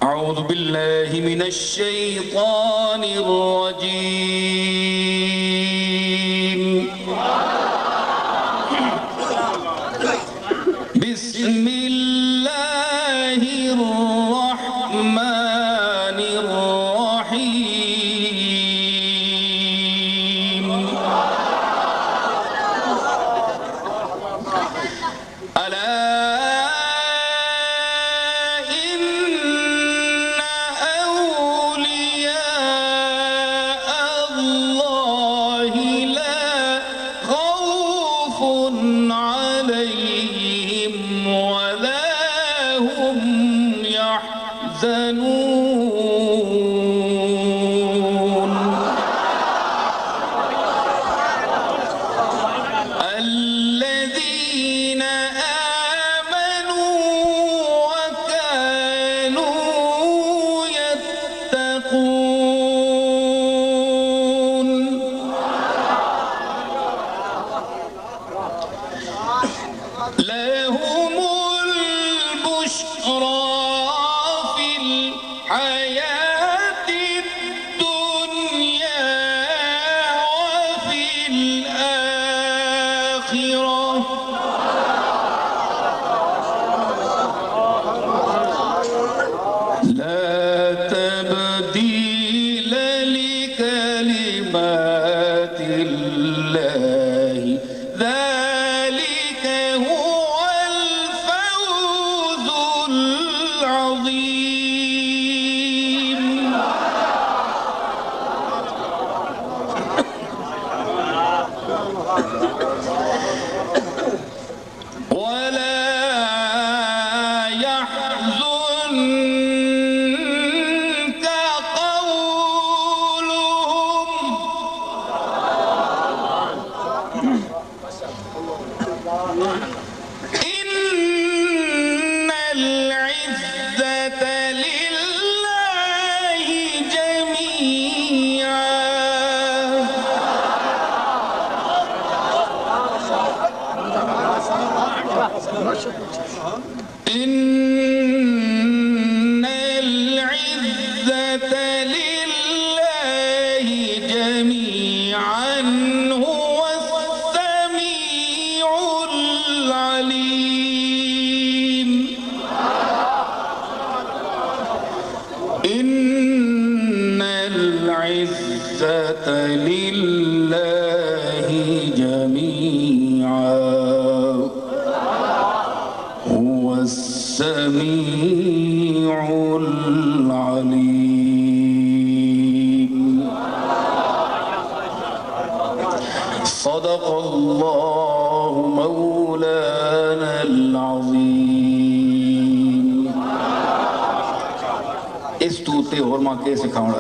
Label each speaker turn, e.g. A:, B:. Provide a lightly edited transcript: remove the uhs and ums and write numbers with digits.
A: أعوذ بالله من الشيطان الرجيم بسم الله الرحمن الرحيم ألا الذين آمنوا وكانوا يتقون لهم البشرى في الحياة الدنيا وفي الآخرة لا تبديل لكلمات الله ذلك هو الفوز العظيم ولا يحزنك قولهم إن العزة لله جميعا إن العزة لله جميعا هو السميع العليم إن العزة لله جميعا هو السميع العليم صدق الله مولانا العظيم اس تو تے اور ماں کے سکھاؤں